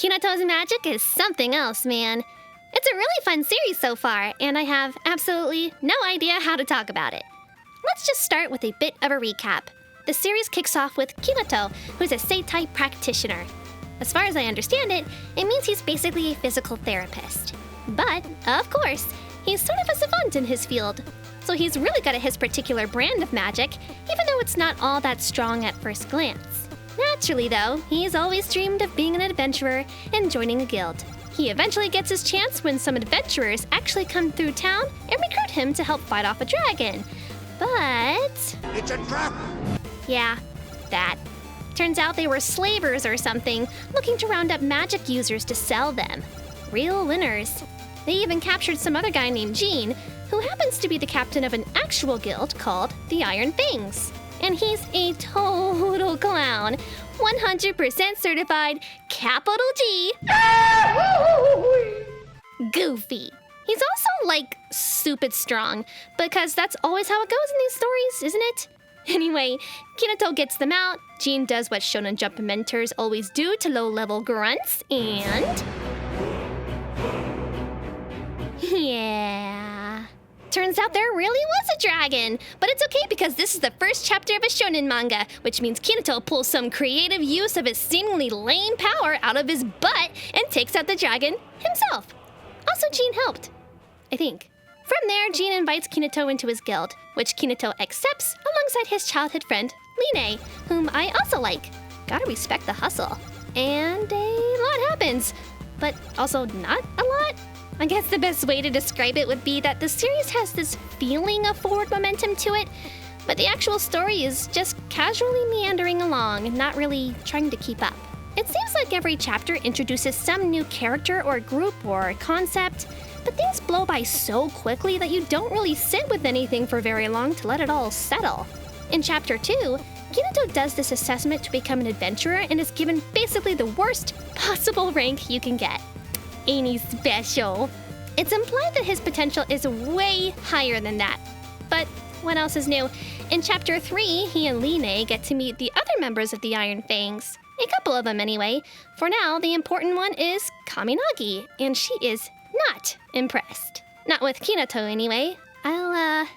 Kinato's magic is something else, man. It's a really fun series so far, and I have absolutely no idea how to talk about it. Let's just start with a bit of a recap. The series kicks off with Kinato, who's a Seitai practitioner. As far as I understand it, it means he's basically a physical therapist. But, of course, he's sort of a savant in his field. So he's really good at his particular brand of magic, even though it's not all that strong at first glance. Naturally, though, he's always dreamed of being an adventurer and joining a guild. He eventually gets his chance when some adventurers actually come through town and recruit him to help fight off a dragon. But... It's a trap! Yeah, that. Turns out they were slavers or something, looking to round up magic users to sell them. Real winners. They even captured some other guy named Gene, who happens to be the captain of an actual guild called the Iron Fangs. And he's a total clown. 100% certified, capital G. Goofy. He's also, like, stupid strong, because that's always how it goes in these stories, isn't it? Anyway, Kinato gets them out, Gene does what Shonen Jump mentors always do to low-level grunts, and... yeah... Turns out there really was a dragon, but it's okay because this is the first chapter of a shonen manga, which means Kinato pulls some creative use of his seemingly lame power out of his butt and takes out the dragon himself. Also, Gene helped, I think. From there, Gene invites Kinato into his guild, which Kinato accepts alongside his childhood friend, Line, whom I also like. Gotta respect the hustle. And a lot happens, but also not a lot. I guess the best way to describe it would be that the series has this feeling of forward momentum to it, but the actual story is just casually meandering along and not really trying to keep up. It seems like every chapter introduces some new character or group or concept, but things blow by so quickly that you don't really sit with anything for very long to let it all settle. In Chapter 2, Kinato does this assessment to become an adventurer and is given basically the worst possible rank you can get. Ain't he special? It's implied that his potential is way higher than that. But what else is new? In Chapter 3, he and Line get to meet the other members of the Iron Fangs. A couple of them anyway. For now, the important one is Kaminagi, and she is not impressed. Not with Kinato anyway. I'll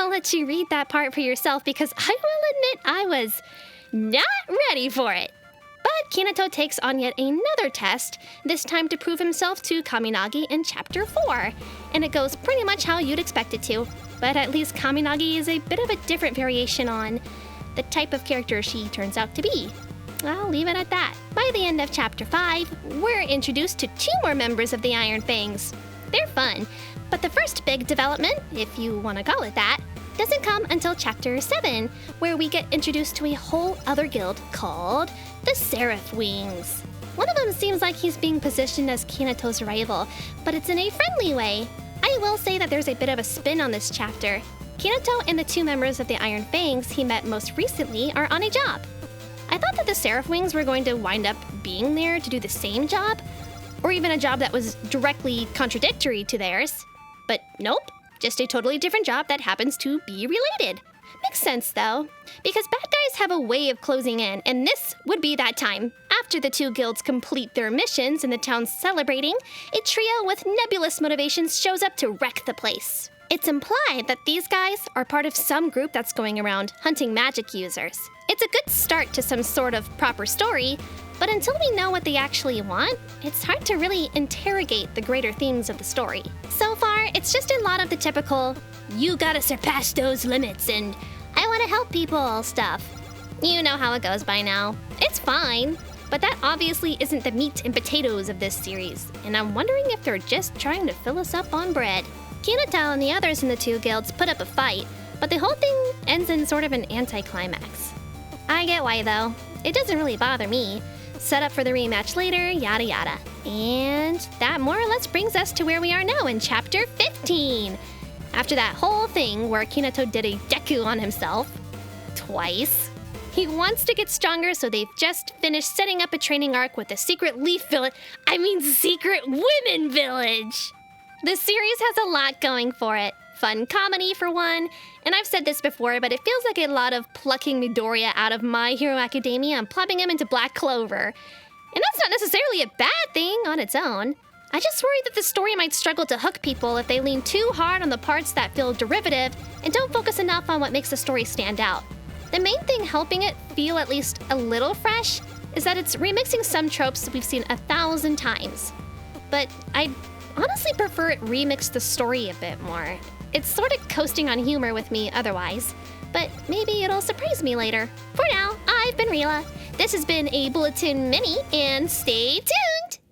let you read that part for yourself because I will admit I was not ready for it. But Kinato takes on yet another test, this time to prove himself to Kaminagi in Chapter 4. And it goes pretty much how you'd expect it to. But at least Kaminagi is a bit of a different variation on the type of character she turns out to be. I'll leave it at that. By the end of Chapter 5, we're introduced to 2 more members of the Iron Fangs. They're fun, but the first big development, if you want to call it that, doesn't come until Chapter 7, where we get introduced to a whole other guild called the Seraph Wings. One of them seems like he's being positioned as Kinato's rival, but it's in a friendly way. I will say that there's a bit of a spin on this chapter. Kinato and the 2 members of the Iron Fangs he met most recently are on a job. I thought that the Seraph Wings were going to wind up being there to do the same job, or even a job that was directly contradictory to theirs. But nope, just a totally different job that happens to be related. Makes sense, though, because bad guys have a way of closing in, and this would be that time. After the 2 guilds complete their missions and the town's celebrating, a trio with nebulous motivations shows up to wreck the place. It's implied that these guys are part of some group that's going around hunting magic users. It's a good start to some sort of proper story, but until we know what they actually want, it's hard to really interrogate the greater themes of the story. So far, it's just a lot of the typical, you gotta surpass those limits and I wanna help people stuff. You know how it goes by now. It's fine, but that obviously isn't the meat and potatoes of this series, and I'm wondering if they're just trying to fill us up on bread. Kinato and the others in the 2 guilds put up a fight, but the whole thing ends in sort of an anticlimax. I get why though. It doesn't really bother me. Set up for the rematch later, yada yada. And that more or less brings us to where we are now in Chapter 15. After that whole thing where Kinato did a deku on himself, twice, he wants to get stronger, so they've just finished setting up a training arc with the secret secret women village. The series has a lot going for it. Fun comedy for one, and I've said this before, but it feels like a lot of plucking Midoriya out of My Hero Academia and plopping him into Black Clover. And that's not necessarily a bad thing on its own. I just worry that the story might struggle to hook people if they lean too hard on the parts that feel derivative and don't focus enough on what makes the story stand out. The main thing helping it feel at least a little fresh is that it's remixing some tropes we've seen 1,000 times. But I honestly prefer it remix the story a bit more. It's sort of coasting on humor with me otherwise, but maybe it'll surprise me later. For now, I've been Rila. This has been a Bulletin Mini, and stay tuned!